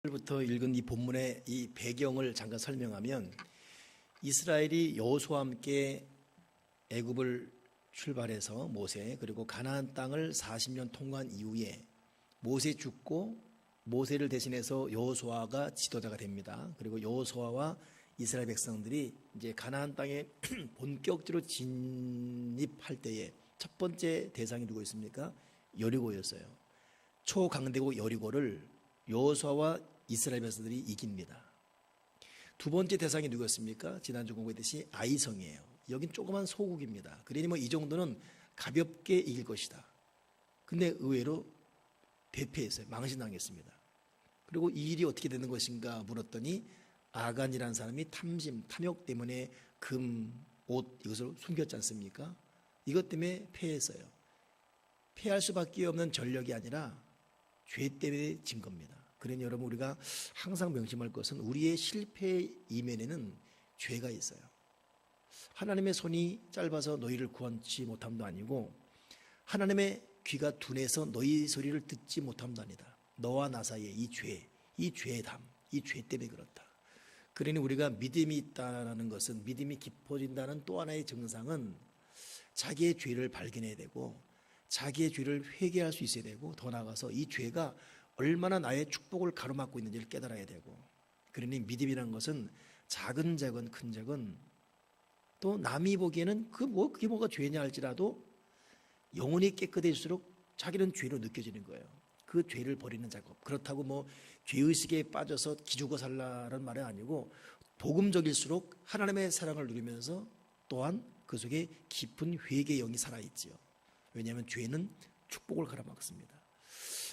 부터 읽은 이 본문의 이 배경을 잠깐 설명하면 이스라엘이 여호수아와 함께 애굽을 출발해서 모세 그리고 가나안 땅을 40년 통과한 이후에 모세 죽고 모세를 대신해서 여호수아가 지도자가 됩니다. 그리고 여호수아와 이스라엘 백성들이 이제 가나안 땅에 본격적으로 진입할 때에 첫 번째 대상이 누구 있습니까? 여리고였어요. 초강대국 여리고를 여호수아와 이스라엘 백성들이 이깁니다. 두 번째 대상이 누구였습니까? 지난주 공부했듯이 아이성이에요. 여긴 조그만 소국입니다. 그러니 뭐 이 정도는 가볍게 이길 것이다. 근데 의외로 대패했어요. 망신당했습니다. 그리고 이 일이 어떻게 되는 것인가 물었더니 아간이라는 사람이 탐욕 때문에 금, 옷 이것을 숨겼지 않습니까? 이것 때문에 패했어요. 패할 수밖에 없는 전력이 아니라 죄 때문에 진 겁니다. 그러니 여러분 우리가 항상 명심할 것은 우리의 실패의 이면에는 죄가 있어요. 하나님의 손이 짧아서 너희를 구원치 못함도 아니고 하나님의 귀가 둔해서 너희 소리를 듣지 못함도 아니다. 너와 나 사이에 이 죄의 담, 이 죄 때문에 그렇다. 그러니 우리가 믿음이 있다는 것은 믿음이 깊어진다는 또 하나의 증상은 자기의 죄를 발견해야 되고 자기의 죄를 회개할 수 있어야 되고 더 나아가서 이 죄가 얼마나 나의 축복을 가로막고 있는지를 깨달아야 되고 그러니 믿음이라는 것은 작은 적은 큰 적은 또 남이 보기에는 그게 뭐가 죄냐 할지라도 영혼이 깨끗해질수록 자기는 죄로 느껴지는 거예요. 그 죄를 버리는 작업. 그렇다고 뭐 죄의식에 빠져서 기죽어 살라는 말은 아니고 복음적일수록 하나님의 사랑을 누리면서 또한 그 속에 깊은 회개의 영이 살아있지요. 왜냐하면 죄는 축복을 가로막습니다.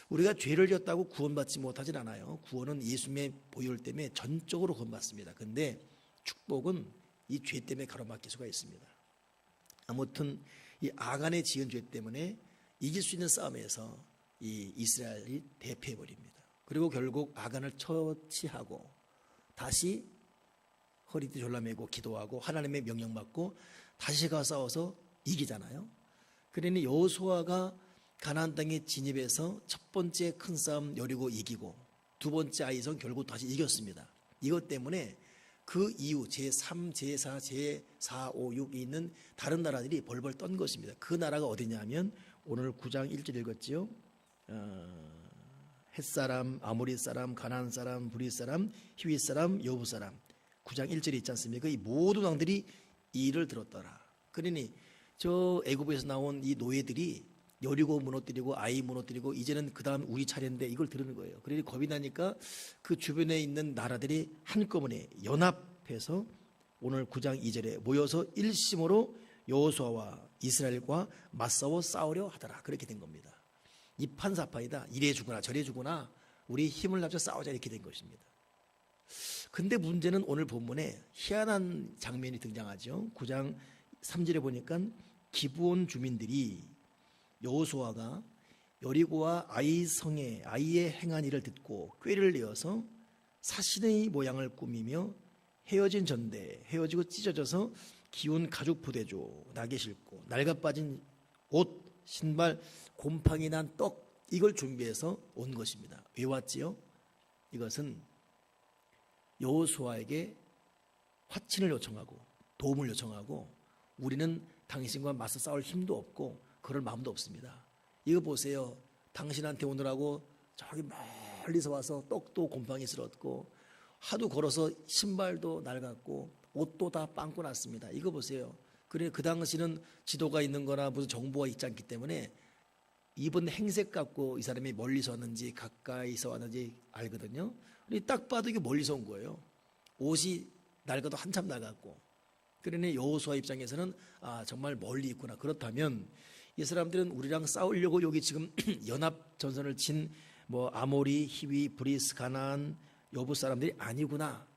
우리가 죄를 졌다고 구원받지 못하진 않아요. 구원은 예수님의 보혈 때문에 전적으로 구원받습니다. 그런데 축복은 이 죄 때문에 가로막힐 수가 있습니다. 아무튼 이 아간의 지은 죄 때문에 이길 수 있는 싸움에서 이 이스라엘이 대패해버립니다. 그리고 결국 아간을 처치하고 다시 허리띠 졸라매고 기도하고 하나님의 명령 받고 다시 가 싸워서 이기잖아요. 그러니 여호수아가 가나안 땅에 진입해서 첫 번째 큰 싸움 여리고 이기고 두 번째 아이성 결국 다시 이겼습니다. 이것 때문에 그 이후 제3, 제4, 제4, 5, 6이 있는 다른 나라들이 벌벌 떤 것입니다. 그 나라가 어디냐면 오늘 9장 1절 읽었지요. 헷사람, 아모리 사람, 가나안 사람, 브리 사람, 히윗 사람, 여부 사람 9장 1절에 있지 않습니까? 이 모든 왕들이 이 일을 들었더라. 그러니 저 애굽에서 나온 이 노예들이 여리고 무너뜨리고 아이 무너뜨리고 이제는 그 다음 우리 차례인데 이걸 들으는 거예요. 그러니 겁이 나니까 그 주변에 있는 나라들이 한꺼번에 연합해서 오늘 9장 2절에 모여서 일심으로 여호수아와 이스라엘과 맞싸워 싸우려 하더라. 그렇게 된 겁니다. 이판사파이다. 이래 주거나 저래 주거나 우리 힘을 합쳐 싸우자 이렇게 된 것입니다. 근데 문제는 오늘 본문에 희한한 장면이 등장하죠. 9장 3절에 보니까 기브온 주민들이 여호수아가 여리고와 아이성에 아이의 행한 일을 듣고 꾀를 내어서 사신의 모양을 꾸미며 헤어진 전대 헤어지고 찢어져서 기운 가죽 부대조 나게 싫고 낡아 빠진 옷 신발 곰팡이 난 떡 이걸 준비해서 온 것입니다. 왜 왔지요? 이것은 여호수아에게 화친을 요청하고 도움을 요청하고 우리는 당신과 맞서 싸울 힘도 없고 그럴 마음도 없습니다. 이거 보세요. 당신한테 오느라고 저기 멀리서 와서 떡도 곰팡이 스럽고 하도 걸어서 신발도 낡았고 옷도 다 빵꾸 났습니다. 이거 보세요. 그래 그 당시는 지도가 있는 거나 무슨 정보가 있지 않기 때문에 입은 행색 갖고 이 사람이 멀리서 왔는지 가까이서 왔는지 알거든요. 딱 봐도 이게 멀리서 온 거예요. 옷이 낡아도 한참 낡았고 그러니 여호수아 입장에서는 아 정말 멀리 있구나. 그렇다면 이 사람들은 우리랑 싸우려고 여기 지금 연합 전선을 친 뭐 아모리, 히위, 브리스, 가나안, 여부 사람들이 아니구나.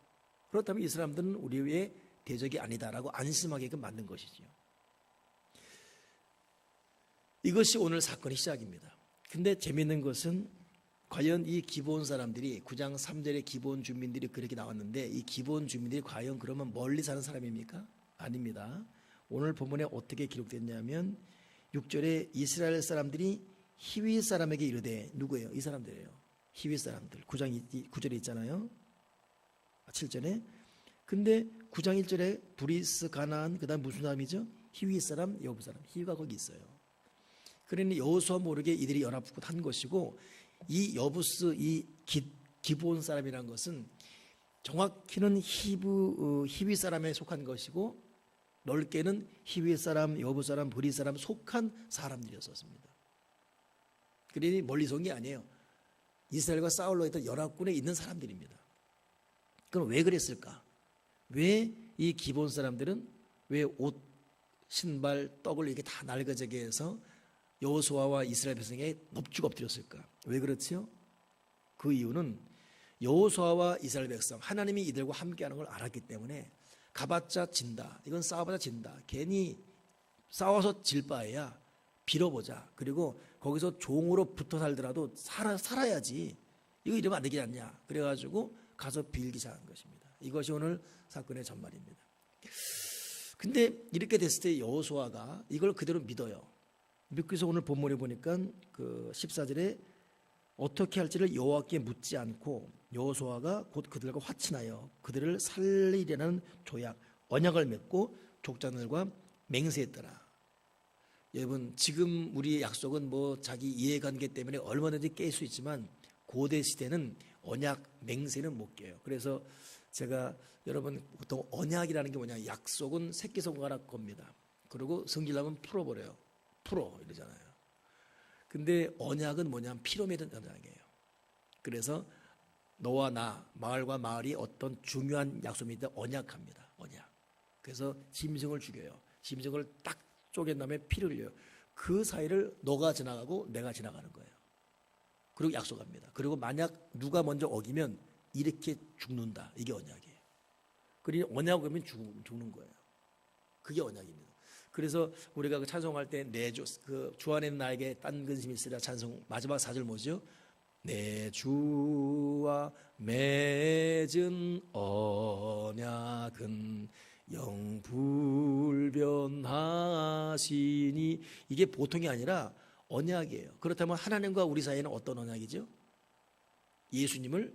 그렇다면 이 사람들은 우리의 대적이 아니다라고 안심하게끔 만든 것이지요. 이것이 오늘 사건의 시작입니다. 근데 재미있는 것은 과연 이 기브온 사람들이 9장 3절에 기브온 주민들이 그렇게 나왔는데 이 기브온 주민들이 과연 그러면 멀리 사는 사람입니까? 아닙니다. 오늘 본문에 어떻게 기록됐냐면 6절에 이스라엘 사람들이 히위 사람에게 이르되 누구예요? 이 사람들이에요. 히위 사람들. 9절에 있잖아요. 7절에. 근데 9장 1절에 브리스, 가나안, 그다음 무슨 사람이죠? 히위 사람, 여부 사람. 히위가 거기 있어요. 그러니 여호수아 모르게 이들이 연합한 것이고, 이 여부스, 이 기브온 사람이라는 것은 정확히는 히위 사람에 속한 것이고, 넓게는 히위 사람, 여부 사람, 브리 사람 속한 사람들이었습니다. 그러니 멀리서 온 게 아니에요. 이스라엘과 싸우려 했던 연합군에 있는 사람들입니다. 그럼 왜 그랬을까? 왜 이 기브온 사람들은 왜 옷, 신발, 떡을 이렇게 다 날거지게 해서 여호수아와 이스라엘 백성에게 넙죽 엎드렸을까? 왜 그렇지요? 그 이유는 여호수아와 이스라엘 백성, 하나님이 이들과 함께하는 걸 알았기 때문에 가봤자 진다. 이건 싸워봤자 진다. 괜히 싸워서 질 바에야 빌어보자. 그리고 거기서 종으로 붙어 살더라도 살아야지. 이거 이러면 안 되지 않냐. 그래가지고 가서 빌기 시작한 것입니다. 이것이 오늘 사건의 전말입니다. 근데 이렇게 됐을 때 여호수아가 이걸 그대로 믿어요. 믿고서 오늘 본문에 보니까 그 14절에 어떻게 할지를 여호와께 묻지 않고 여호수아가 곧 그들과 화친하여 그들을 살리려는 조약, 언약을 맺고 족장들과 맹세했더라. 여러분, 지금 우리의 약속은 뭐 자기 이해관계 때문에 얼마든지 깰 수 있지만 고대 시대는 언약, 맹세는 못 깨요. 그래서 제가 여러분 보통 언약이라는 게 뭐냐, 약속은 새끼손가락 겁니다. 그리고 성질나면 풀어버려요. 풀어 이러잖아요. 근데 언약은 뭐냐면 피로 맺은 언약이에요. 그래서 너와 나, 마을과 마을이 어떤 중요한 약속이 있다 언약합니다. 언약. 그래서 짐승을 죽여요. 짐승을 딱 쪼갠 다음에 피를 흘려요. 그 사이를 너가 지나가고 내가 지나가는 거예요. 그리고 약속합니다. 그리고 만약 누가 먼저 어기면 이렇게 죽는다. 이게 언약이에요. 그리고 언약 어기면 죽는 거예요. 그게 언약입니다. 그래서 우리가 그 찬송할 때 내 주 안에 나에게 딴 근심이 있으라 찬송 마지막 4절 뭐죠? 내 주와 맺은 언약은 영불변하시니, 이게 보통이 아니라 언약이에요. 그렇다면 하나님과 우리 사이에는 어떤 언약이죠? 예수님을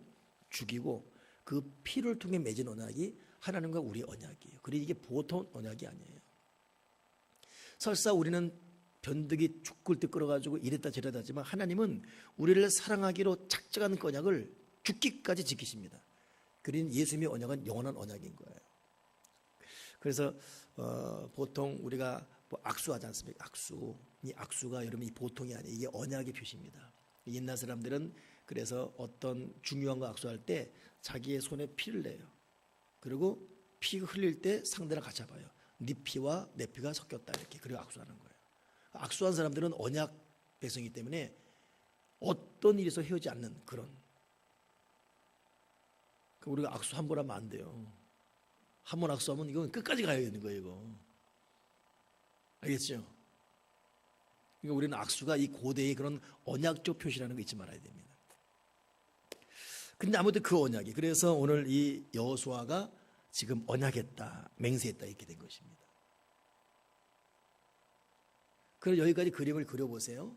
죽이고 그 피를 통해 맺은 언약이 하나님과 우리 언약이에요. 그리고 이게 보통 언약이 아니에요. 설사 우리는 변덕이 죽을 때 끌어가지고 이랬다 저랬다 하지만 하나님은 우리를 사랑하기로 작정한 언약을 죽기까지 지키십니다. 그러니 예수님의 언약은 영원한 언약인 거예요. 그래서 보통 우리가 뭐 악수하지 않습니까? 악수. 이 악수가 여러분 이 보통이 아니에요. 이게 언약의 표시입니다. 옛날 사람들은 그래서 어떤 중요한 거 악수할 때 자기의 손에 피를 내요. 그리고 피 흘릴 때 상대랑 같이 잡아요. 네 피와 내 피가 섞였다 이렇게. 그리고 악수하는 거예요. 악수한 사람들은 언약 백성이기 때문에 어떤 일에서 헤어지지 않는 그런. 우리가 악수 한 번 하면 안 돼요. 한 번 악수하면 이건 끝까지 가야 되는 거예요. 이거. 알겠죠? 그러니까 우리는 악수가 이 고대의 그런 언약적 표시라는 거 잊지 말아야 됩니다. 근데 아무튼 그 언약이, 그래서 오늘 이 여호수아가 지금 언약했다, 맹세했다 이렇게 된 것입니다. 그래서 여기까지 그림을 그려보세요.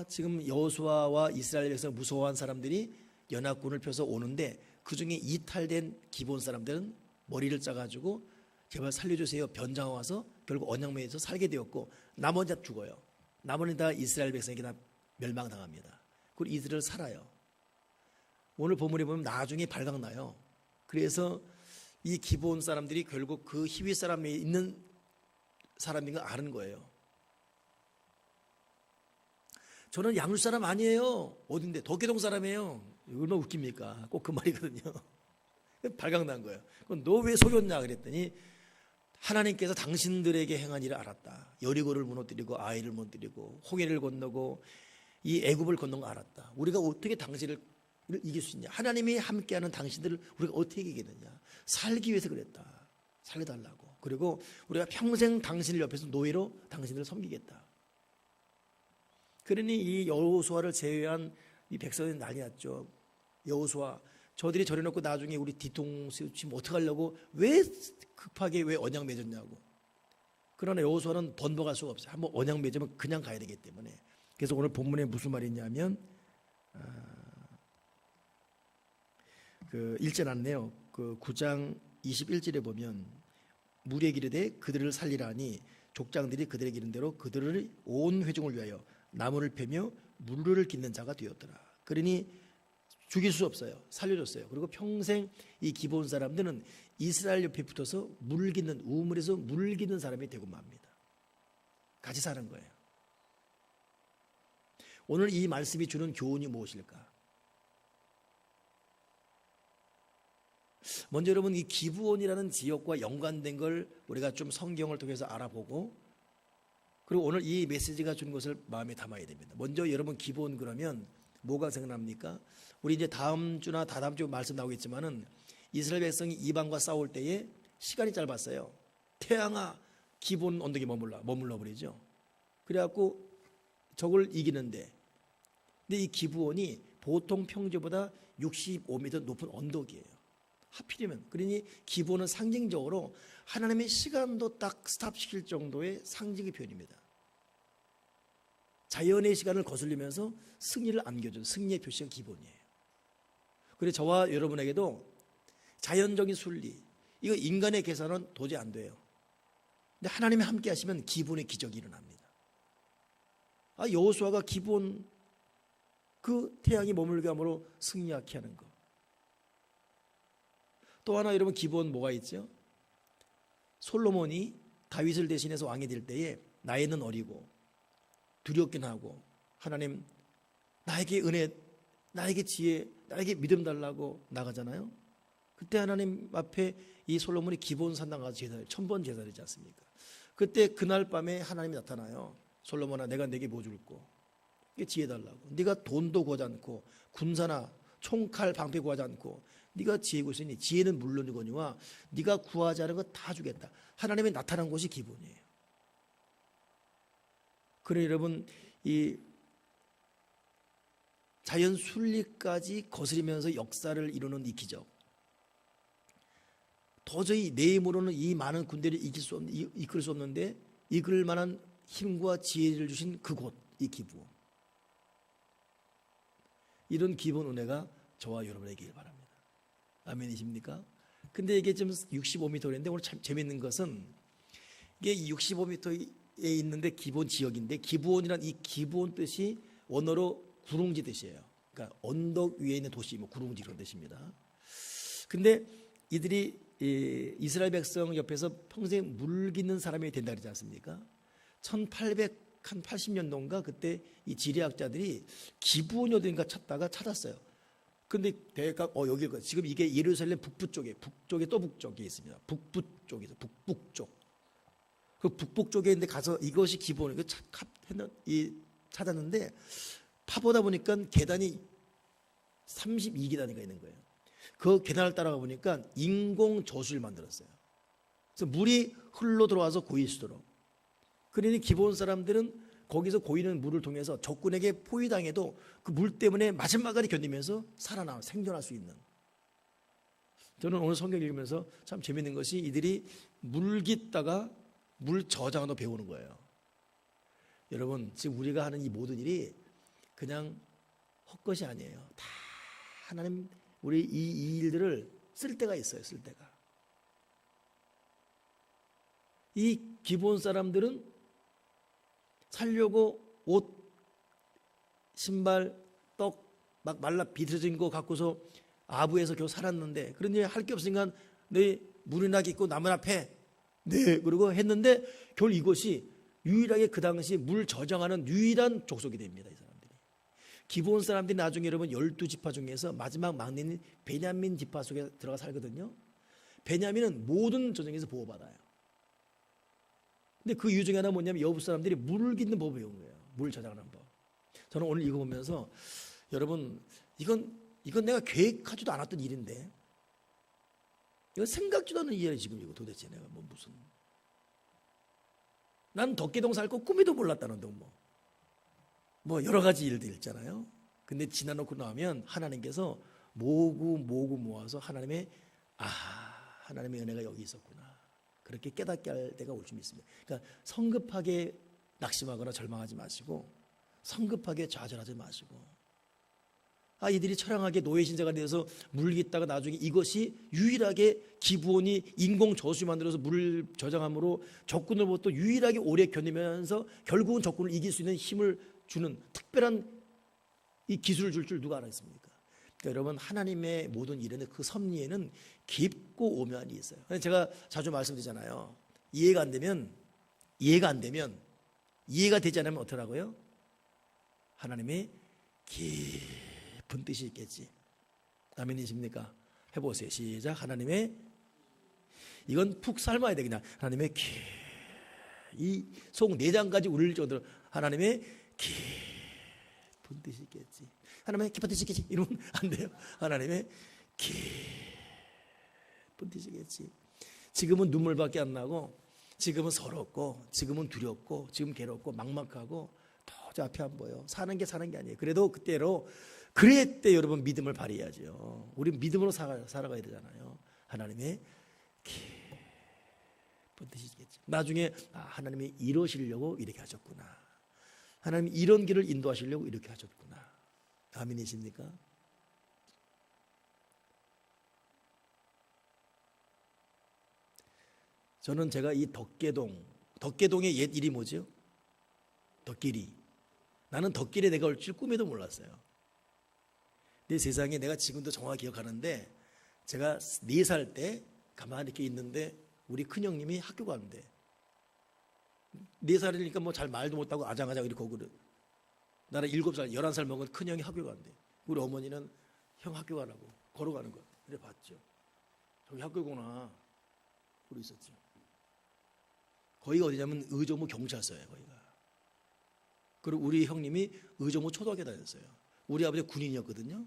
지금 여호수아와 이스라엘 백성 무서워한 사람들이 연합군을 펴서 오는데 그 중에 이탈된 기브온 사람들은 머리를 짜가지고 제발 살려주세요 변장 와서 결국 언약매에서 살게 되었고 나머지 다 죽어요. 나머지 다 이스라엘 백성에게 다 멸망당합니다. 그리고 이들을 살아요. 오늘 본문에 보면 나중에 발각나요. 그래서 이 기브온 사람들이 결국 그 히위 사람이 있는 사람인 걸 아는 거예요. 저는 양육 사람 아니에요. 어딘데? 도계동 사람이에요. 얼마나 웃깁니까? 꼭 그 말이거든요. 발각난 거예요. 너 왜 속였냐 그랬더니 하나님께서 당신들에게 행한 일을 알았다. 여리고를 무너뜨리고 아이를 무너뜨리고 홍해를 건너고 이 애굽을 건넌 거 알았다. 우리가 어떻게 당신을 이길 수 있냐? 하나님이 함께하는 당신들을 우리가 어떻게 이기느냐? 살기 위해서 그랬다. 살려달라고. 그리고 우리가 평생 당신을 옆에서 노예로 당신들을 섬기겠다. 그러니 이 여호수아를 제외한 이 백성은 난리 났죠. 여호수아, 저들이 저래놓고 나중에 우리 뒤통수 치면 어떡하려고 왜 급하게 왜 언약 맺었냐고. 그러나 여호수아는 번복할 수가 없어요. 한번 언약 맺으면 그냥 가야 되기 때문에. 그래서 오늘 본문에 무슨 말이 있냐면 읽지 않았네요. 9장 21절에 보면 무리에게 이르되 그들을 살리라니 족장들이 그들에게 이른 대로 그들을 온 회중을 위하여 나무를 패며 물을 깃는 자가 되었더라. 그러니 죽일 수 없어요. 살려줬어요. 그리고 평생 이 기브온 사람들은 이스라엘 옆에 붙어서 물 깃는, 우물에서 물 깃는 사람이 되고 맙니다. 같이 사는 거예요. 오늘 이 말씀이 주는 교훈이 무엇일까? 먼저 여러분, 이 기브온이라는 지역과 연관된 걸 우리가 좀 성경을 통해서 알아보고, 그리고 오늘 이 메시지가 주는 것을 마음에 담아야 됩니다. 먼저 여러분, 기브온 그러면 뭐가 생각납니까? 우리 이제 다음 주나 다다음 주 말씀 나오겠지만은 이스라엘 백성이 이방과 싸울 때에 시간이 짧았어요. 태양아 기브온 언덕에 머물러 버리죠. 그래갖고 적을 이기는데, 근데 이 기브온이 보통 평지보다 65m 높은 언덕이에요. 하필이면. 그러니 기브온은 상징적으로 하나님의 시간도 딱 스탑시킬 정도의 상징의 표현입니다. 자연의 시간을 거슬리면서 승리를 안겨준 승리의 표시가 기브온이에요. 그래서 저와 여러분에게도 자연적인 순리, 이거 인간의 계산은 도저히 안 돼요. 근데 하나님이 함께 하시면 기브온의 기적이 일어납니다. 여호수아가 기브온 그 태양이 머물게 함으로 승리하게 하는 것. 또 하나 여러분, 기브온 뭐가 있죠? 솔로몬이 다윗을 대신해서 왕이 될 때에 나이는 어리고 두렵긴 하고, 하나님 나에게 은혜, 나에게 지혜, 나에게 믿음 달라고 나가잖아요. 그때 하나님 앞에 이 솔로몬이 기브온 산당 가서 천번 제사드리지 않습니까? 그때 그날 밤에 하나님이 나타나요. 솔로몬아, 내가 내게 뭐 줄고? 지혜 달라고. 네가 돈도 구하지 않고 군사나 총칼 방패 구하지 않고 네가 지혜 구했으니 지혜는 물론이거니와 네가 구하지 않은 거 다 주겠다. 하나님이 나타난 곳이 기브온이에요. 그래 여러분, 이 자연 순리까지 거스리면서 역사를 이루는 이 기적, 도저히 내 힘으로는 이 많은 군대를 이끌 수 없는데 이끌 만한 힘과 지혜를 주신 그곳, 이 기브온. 이런 기브온 은혜가 저와 여러분에게 있길 바랍니다. 아멘이십니까? 근데 이게 좀 65m인데 오늘 참 재밌는 것은 이게 65m에 있는데 기브온 지역인데, 기브온이란 이 기브온 뜻이 원어로 구릉지 뜻이에요. 그러니까 언덕 위에 있는 도시, 구릉지 이런 뜻입니다. 근데 이들이 이스라엘 백성 옆에서 평생 물 깃는 사람이 된다 그러지 않습니까? 1880년도인가 그때 이 지리학자들이 기브온이 어딘가 찾다가 찾았어요. 근데 대각 여기 지금 이게 예루살렘 북부 쪽에 또 북쪽에 있습니다. 북부 쪽에서 북북쪽. 그 북북쪽에 있는데 가서 이것이 기브온, 이거 찾았는데 파보다 보니까 계단이 32계단이가 있는 거예요. 그 계단을 따라가 보니까 인공 저수를 만들었어요. 그래서 물이 흘러 들어와서 고일 수 있도록. 그러니 기브온 사람들은 거기서 고이는 물을 통해서 적군에게 포위당해도 그 물 때문에 마지막까지 견디면서 생존할 수 있는. 저는 오늘 성경 읽으면서 참 재밌는 것이 이들이 물 깃다가 물 저장도 배우는 거예요. 여러분, 지금 우리가 하는 이 모든 일이 그냥 헛것이 아니에요. 다 하나님, 우리 이 일들을 쓸 때가 있어요. 쓸 때가. 이 기브온 사람들은 살려고 옷, 신발, 떡 막 말라 비틀어진 거 갖고서 아부에서 겨우 살았는데, 그런데 할 게 없으니까 네 물이나 깃고 나무 앞에 네 그러고 했는데 결국 이것이 유일하게 그 당시 물 저장하는 유일한 족속이 됩니다. 이 사람들이. 기브온 사람들이 나중에 여러분 12지파 중에서 마지막 막내인 베냐민 지파 속에 들어가 살거든요. 베냐민은 모든 전쟁에서 보호받아요. 근데 그 이유 중에 하나 뭐냐면 여부 사람들이 물을 깃는 법을 배운 거예요. 물 저장하는 법. 저는 오늘 이거 보면서 여러분, 이건 내가 계획하지도 않았던 일인데, 이건 생각지도 않은 일이에요. 지금 이거 도대체 내가 무슨, 난 덕계동 살고 꿈에도 몰랐다는데 뭐 여러 가지 일들 있잖아요. 근데 지나놓고 나면 하나님께서 모으고 모아서 하나님의 은혜가 여기 있었구나, 그렇게 깨닫게 할 때가 올 줄 믿습니다. 그러니까 성급하게 낙심하거나 절망하지 마시고, 성급하게 좌절하지 마시고, 이들이 처량하게 노예 신자가 되어서 물을 깃다가 나중에 이것이 유일하게 기브온이 인공 저수 만들어서 물을 저장함으로 적군으로부터 유일하게 오래 견디면서 결국은 적군을 이길 수 있는 힘을 주는 특별한 이 기술을 줄 누가 알았습니까? 그러니까 여러분, 하나님의 모든 일에는 그 섭리에는 깊고 오묘한 일이 있어요. 제가 자주 말씀드리잖아요. 이해가 되지 않으면 어떡하라고요? 하나님의 깊은 뜻이 있겠지. 아멘이십니까? 해보세요. 시작. 하나님의, 이건 푹 삶아야 돼. 그냥 하나님의 이 속 내장까지 울릴 정도로 하나님의 깊은 뜻이 있겠지. 하나님의 깊은 뜻이 있겠지. 이러면 안 돼요. 하나님의 깊은 뜻이 있겠지. 지금은 눈물밖에 안 나고, 지금은 서럽고, 지금은 두렵고, 지금 괴롭고 막막하고 도저히 앞이 안 보여. 사는 게 아니에요. 그래도 그럴 때 여러분 믿음을 발휘해야죠. 우리 믿음으로 살아가야 되잖아요. 하나님의 깊은 뜻이 있겠지. 나중에 하나님이 이러시려고 이렇게 하셨구나. 하나님이 이런 길을 인도하시려고 이렇게 하셨구나. 아멘이십니까? 저는 제가 이 덕계동의 옛 이름이 뭐죠? 덕길이. 나는 덕길에 내가 올 줄 꿈에도 몰랐어요. 내 세상에 내가 지금도 정확히 기억하는데, 제가 4살 때 가만히 이렇게 있는데 우리 큰형님이 학교 가는데, 4살이니까 뭐 잘 말도 못하고 아장아장 이렇게 오고, 나는 7살, 11살 먹은 큰형이 학교 간대. 우리 어머니는 형 학교 가라고 걸어가는 거야. 그래 봤죠. 저기 학교구나. 그러고 있었죠. 거기가 어디냐면 의정부 경찰서예요. 거기가. 그리고 우리 형님이 의정부 초등학교 다녔어요. 우리 아버지 군인이었거든요.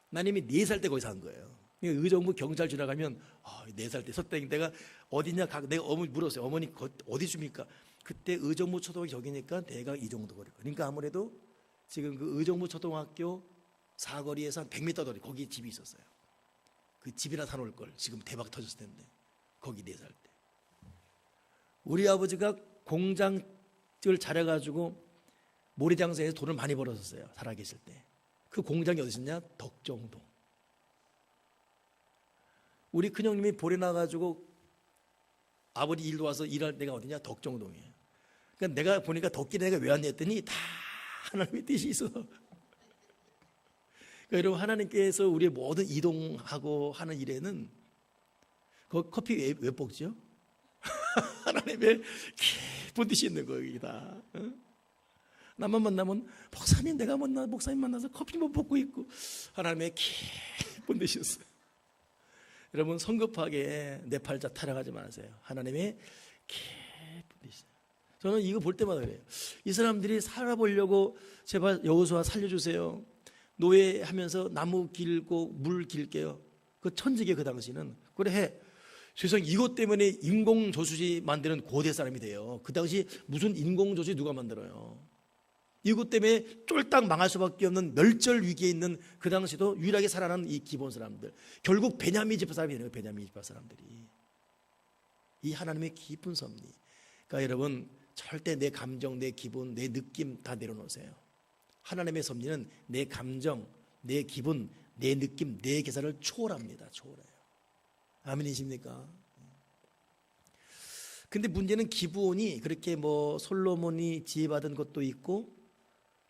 난 이미 4살 때 거기 산 거예요. 의정부 경찰 지나가면 4살 때 석땡 때가 어디냐, 내가 어머니 물었어요. 어머니 어디 줍니까? 그때 의정부 초등학교 저기니까 대강 이 정도 거리. 그러니까 아무래도 지금 그 의정부 초등학교 사거리에서 한 100m 거리, 거기 집이 있었어요. 그 집이나 사놓을 걸. 지금 대박 터졌을 텐데. 거기 4살 때. 우리 아버지가 공장을 차려가지고 모래장사에서 돈을 많이 벌었었어요. 살아계실 때. 그 공장이 어디 있었냐? 덕정동. 우리 큰형님이 보내 나가지고 아버지 일도 와서 일할 때가 어디냐? 덕정동이에요. 그러니까 내가 보니까 덕길에 내가 왜 왔냐 했더니 다 하나님의 뜻이 있어. 그러니까 여러분, 하나님께서 우리의 모든 이동하고 하는 일에는 그 커피 왜 뽑죠? 하나님의 깊은 뜻이 있는 거예요. 다. 나만 만나면 목사님, 내가 목사님 만나서 커피 못 뽑고 있고, 하나님의 깊은 뜻이 있어요. 여러분, 성급하게 내 팔자 타락하지 마세요. 하나님의 깊은 뜻이. 저는 이거 볼 때마다 그래요. 이 사람들이 살아보려고 제발 여호수아 살려주세요. 노예하면서 나무 길고 물 길게요. 그 천직에 그 당시는 그래 해. 세상 이것 때문에 인공저수지 만드는 고대 사람이 돼요. 그 당시 무슨 인공저수지 누가 만들어요? 이것 때문에 쫄딱 망할 수밖에 없는 멸절 위기에 있는 그 당시도 유일하게 살아난 이 기본 사람들, 결국 베냐민 지파 사람이 되는 거예요. 베냐민 지파 사람들이. 이 하나님의 깊은 섭리. 그러니까 여러분, 절대 내 감정, 내 기분, 내 느낌 다 내려놓으세요. 하나님의 섭리는 내 감정, 내 기분, 내 느낌, 내 계산을 초월합니다. 초월해요. 아멘이십니까? 근데 문제는 기브온이 그렇게 뭐 솔로몬이 지혜받은 것도 있고,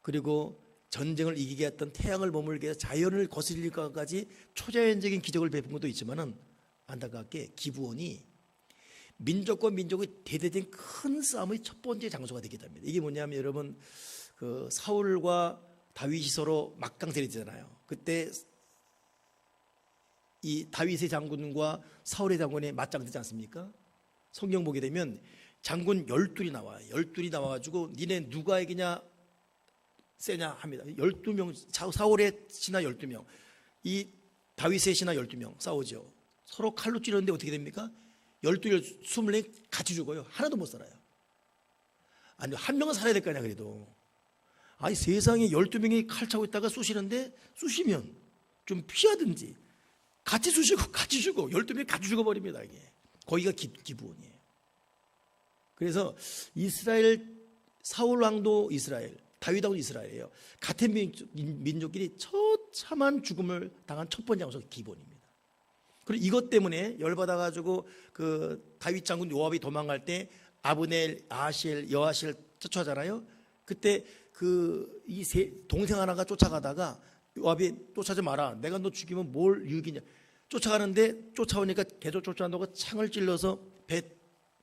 그리고 전쟁을 이기게 했던 태양을 머물게 해서 자연을 거슬릴 것까지 초자연적인 기적을 베푼 것도 있지만은, 안타깝게 기브온이 민족과 민족의 대대적인 큰 싸움의 첫 번째 장소가 되게 됩니다. 이게 뭐냐면 여러분, 그 사울과 다윗이 서로 막강세리잖아요. 그때 이 다윗의 장군과 사울의 장군이 맞짱뜨지 않습니까? 성경 보게 되면 장군 12이 나와요. 12이 나와가지고 니네 누가 이기냐 세냐 합니다. 12명, 사울의 신하 12명, 이 다윗의 신하 12명 싸우죠. 서로 칼로 찌르는데 어떻게 됩니까? 12, 24 같이 죽어요. 하나도 못 살아요. 아니, 한 명은 살아야 될 거 아니야. 그래도 아니, 세상에 12명이 칼 차고 있다가 쑤시는데, 쑤시면 좀 피하든지, 같이 쑤시고 같이 죽어. 12명이 같이 죽어버립니다. 이게 거기가 기브온이에요. 그래서 이스라엘 사울 왕도 이스라엘, 다윗하고 이스라엘이에요. 같은 민족끼리 처참한 죽음을 당한 첫 번째 장소가 기브온입니다. 그리고 이것 때문에 열받아가지고 그 다윗 장군 요압이 도망갈 때 아브넬, 아하시엘, 여하시엘 쫓아가잖아요. 그때 그 이 동생 하나가 쫓아가다가 요압이 쫓아지 마라. 내가 너 죽이면 뭘 유익이냐. 쫓아가는데 쫓아오니까 계속 쫓아간다고 창을 찔러서 배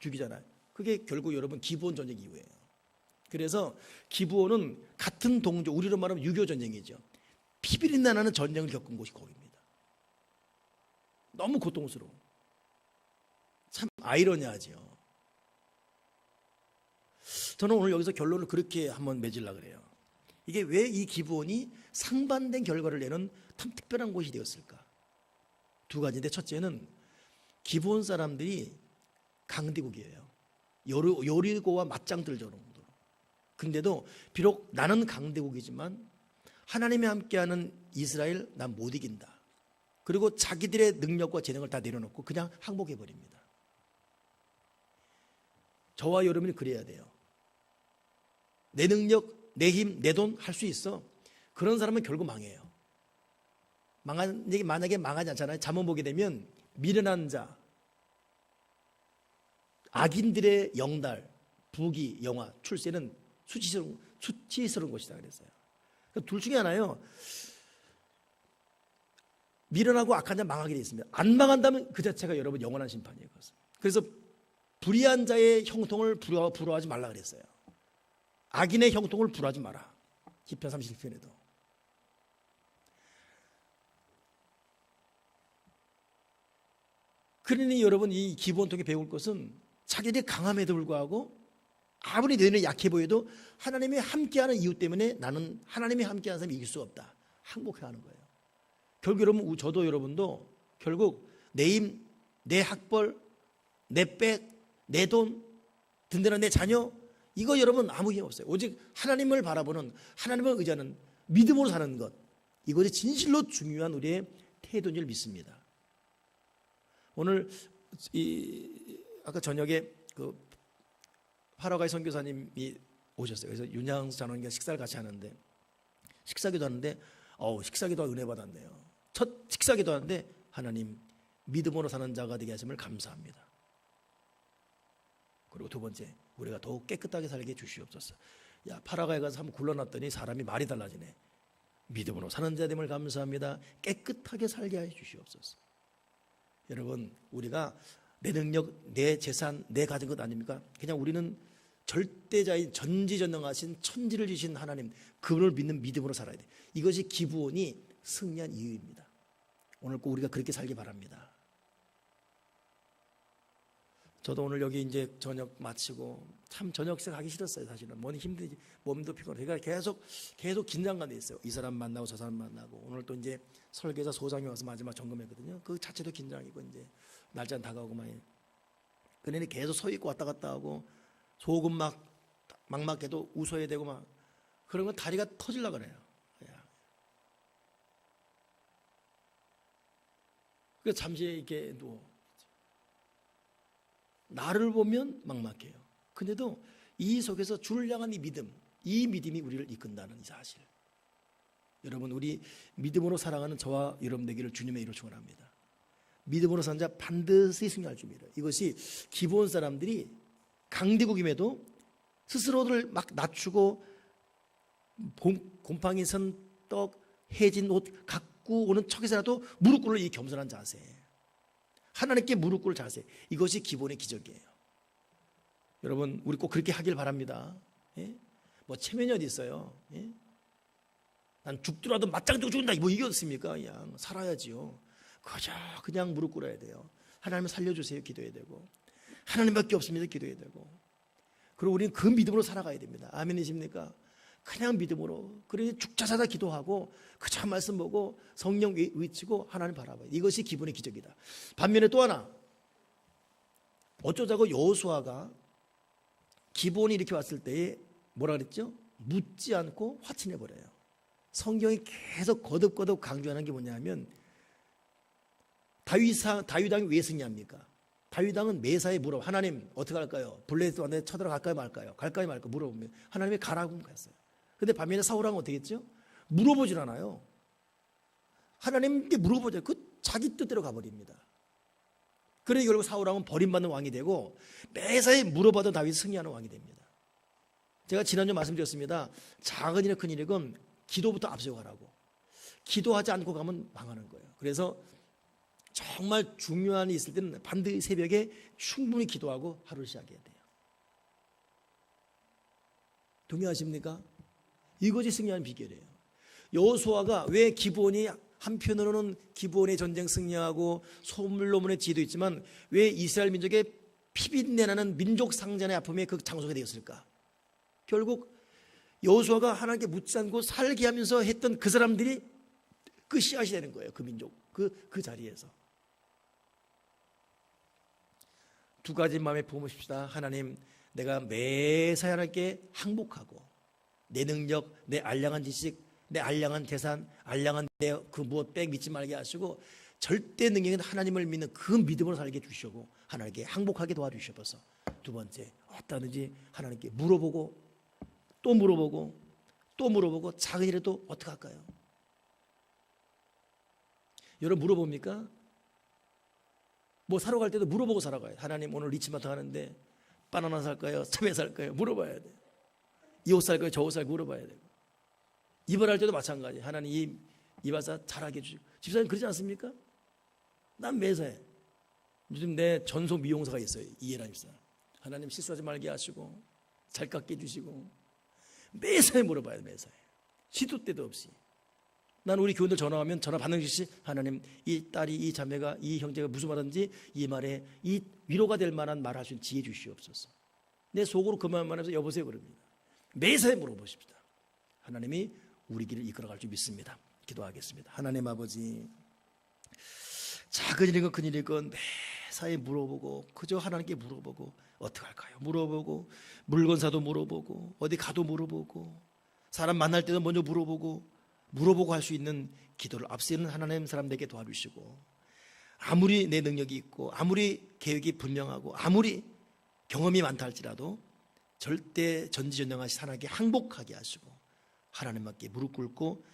죽이잖아요. 그게 결국 여러분 기브온 전쟁 이후예요. 그래서 기브온은 같은 동족, 우리로 말하면 6.25 전쟁이죠. 피비린내 나는 전쟁을 겪은 곳이 거기입니다. 너무 고통스러워. 참 아이러니하죠. 저는 오늘 여기서 결론을 그렇게 한번 맺으려고 그래요. 이게 왜 이 기브온이 상반된 결과를 내는 참 특별한 곳이 되었을까? 두 가지인데, 첫째는 기브온 사람들이 강대국이에요. 여리고와 맞짱뜰 정도로. 근데도 비록 나는 강대국이지만 하나님이 함께하는 이스라엘 난 못 이긴다. 그리고 자기들의 능력과 재능을 다 내려놓고 그냥 항복해버립니다. 저와 여러분이 그래야 돼요. 내 능력, 내 힘, 내 돈 할 수 있어. 그런 사람은 결국 망해요. 만약에 망하지 않잖아요. 잠언 보게 되면 미련한 자, 악인들의 영달, 부귀, 영화, 출세는 수치스러운 것이다 그랬어요. 둘 중에 하나요. 미련하고 악한 자 망하게 되어 있습니다. 안 망한다면 그 자체가 여러분 영원한 심판이에요. 그래서 불의한 자의 형통을 부러워하지 말라 그랬어요. 악인의 형통을 부러워하지 마라. 시편 37편에도. 그러니 여러분 이 기브온 통해 배울 것은 자기들이 강함에도 불구하고 아무리 너희는 약해 보여도 하나님이 함께하는 이유 때문에 나는 하나님이 함께하는 사람이 이길 수 없다. 항복해야 하는 거예요. 결국 여러분, 저도 여러분도 결국 내 힘, 내 학벌, 내 백, 내 돈, 든든한 내 자녀, 이거 여러분 아무 힘 없어요. 오직 하나님을 바라보는, 하나님을 의지하는 믿음으로 사는 것, 이것이 진실로 중요한 우리의 태도인 줄 믿습니다. 오늘 아까 저녁에 그 파라과이 선교사님이 오셨어요. 그래서 윤양수 장로님과 식사를 같이 하는데, 식사기도 하는데 식사기도 은혜 받았네요. 첫 식사기도 하는데 하나님 믿음으로 사는 자가 되게 하심을 감사합니다. 그리고 두 번째, 우리가 더욱 깨끗하게 살게 주시옵소서. 야, 파라과이 가서 한번 굴러놨더니 사람이 말이 달라지네. 믿음으로 사는 자 됨을 감사합니다. 깨끗하게 살게 해 주시옵소서. 여러분, 우리가 내 능력, 내 재산, 내 가진 것 아닙니까? 그냥 우리는 절대자인 전지전능하신 천지를 지신 하나님, 그분을 믿는 믿음으로 살아야 돼. 이것이 기브온이 승리한 이유입니다. 오늘 꼭 우리가 그렇게 살기 바랍니다. 저도 오늘 여기 이제 저녁 마치고 참 저녁 식사 가기 싫었어요. 사실은 몸이 힘들지, 몸도 피곤해. 그러니까 계속 긴장감이 있어요. 이 사람 만나고 저 사람 만나고, 오늘 또 이제 설계자 소장이 와서 마지막 점검했거든요. 그 자체도 긴장이고, 이제 날짜 다가오고 많이. 그러니 계속 서 있고 왔다 갔다 하고, 속은 막막해도 웃어야 되고 막, 그런 건 다리가 터질라 그래요. 그래서 잠시 이렇게 누워. 나를 보면 막막해요. 근데도 이 속에서 주를 향한 이 믿음이 우리를 이끈다는 이 사실. 여러분, 우리 믿음으로 살아가는 저와 여러분 되기를 주님의 이름으로 축원합니다. 믿음으로 사는 자 반드시 승리할 줄 믿어요. 이것이 기브온 사람들이 강대국임에도 스스로를 막 낮추고 곰팡이 선 떡, 해진 옷 갖고 오는 척에서라도 무릎 꿇을 이 겸손한 자세, 하나님께 무릎 꿇을 자세, 이것이 기본의 기적이에요. 여러분, 우리 꼭 그렇게 하길 바랍니다. 예? 뭐 체면이 어디 있어요? 예? 난 죽더라도 맞짱 뜨고 죽는다, 뭐 이게 어떻습니까? 그냥 살아야지요. 그냥 무릎 꿇어야 돼요. 하나님 살려주세요, 기도해야 되고, 하나님밖에 없습니다, 기도해야 되고. 그리고 우리는 그 믿음으로 살아가야 됩니다. 아멘이십니까? 그냥 믿음으로, 그러니 죽자사자 기도하고 그저 말씀 보고 성령 외치고 하나님 바라봐요. 이것이 기본의 기적이다. 반면에 또 하나, 어쩌자고 여호수아가 기본이 이렇게 왔을 때에 뭐라 그랬죠? 묻지 않고 화친해버려요. 성경이 계속 거듭거듭 강조하는 게 뭐냐면, 다윗왕이 왜 승리합니까? 다윗왕은 매사에 물어, 하나님 어떻게 할까요? 블레셋 왕한테 쳐들어갈까요 말까요? 갈까요 말까요? 물어보면 하나님이 가라고 갔어요. 근데 반면에 사울왕은 어떻게 했죠? 물어보질 않아요. 하나님께 물어보죠. 그 자기 뜻대로 가버립니다. 그러니 결국 사울왕은 버림받는 왕이 되고 매사에 물어봐도 다윗이 승리하는 왕이 됩니다. 제가 지난주 말씀드렸습니다. 작은 일이나 큰 일이건 기도부터 앞세워가라고. 기도하지 않고 가면 망하는 거예요. 그래서 정말 중요한 일이 있을 때는 반드시 새벽에 충분히 기도하고 하루를 시작해야 돼요. 동의하십니까? 이것이 승리하는 비결이에요. 여호수아가 왜 기브온이 한편으로는 기브온의 전쟁 승리하고 소물로문의 지혜도 있지만 왜 이스라엘 민족의 피비내나는 민족 상잔의 아픔의 그 장소가 되었을까? 결국 여호수아가 하나님께 묻지 않고 살게 하면서 했던 그 사람들이 그 씨앗이 되는 거예요. 그 민족, 그 자리에서. 두 가지 마음에 품으십시다. 하나님, 내가 매사에 하나님께 항복하고 내 능력, 내 알량한 지식, 내 알량한 재산, 알량한 내 그 무엇 백 믿지 말게 하시고 절대 능력인 하나님을 믿는 그 믿음으로 살게 주시고 하나님께 항복하게 도와주시옵소서. 두 번째, 어떠든지 하나님께 물어보고 또 물어보고 또 물어보고 작은 일에도 어떻게 할까요? 여러분 물어봅니까? 뭐 사러 갈 때도 물어보고 살아가요. 하나님 오늘 리치마트 가는데 바나나 살까요? 참외 살까요? 물어봐야 돼. 이 옷 살까요? 저 옷 살까요? 물어봐야 되고. 이발할 때도 마찬가지. 하나님 이 발사 잘하게 해주시고. 집사님 그러지 않습니까? 난 매사에 요즘 내 전속 미용사가 있어요. 이해라 집사. 하나님 실수하지 말게 하시고 잘 깎게 해주시고 매사에 물어봐야 돼. 매사에. 시도 때도 없이. 난 우리 교인들 전화하면 전화 받는 것이 하나님 이 딸이 이 자매가 이 형제가 무슨 말하는지 이 말에 이 위로가 될 만한 말을 할 수 있는 지혜 주시옵소서. 내 속으로 그 말만 해서 여보세요 그럽니다. 매사에 물어보십시다. 하나님이 우리 길을 이끌어갈 줄 믿습니다. 기도하겠습니다. 하나님 아버지, 작은 일이건 큰 일이건 매사에 물어보고 그저 하나님께 물어보고 어떻게 할까요? 물어보고 물건 사도 물어보고 어디 가도 물어보고 사람 만날 때도 먼저 물어보고 할 수 있는 기도를 앞세우는 하나님 사람들에게 도와주시고 아무리 내 능력이 있고 아무리 계획이 분명하고 아무리 경험이 많다 할지라도 절대 전지전능하신 하나님께 항복하게 하시고 하나님께 무릎 꿇고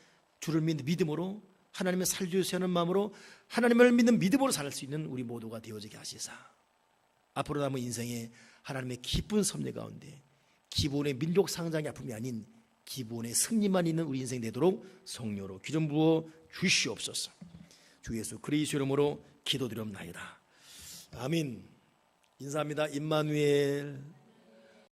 주를 믿는 믿음으로 하나님의 살려주세요 하는 마음으로 하나님을 믿는 믿음으로 살 수 있는 우리 모두가 되어지게 하시사 앞으로 남은 인생에 하나님의 기쁜 섭리 가운데 기본의 민족 상장의 아픔이 아닌 기본의 승리만 있는 우리 인생 되도록 성령으로 기름 부어 주시옵소서. 주 예수 그리스도 이름으로 기도드리옵나이다. 아멘. 인사합니다. 임마누엘.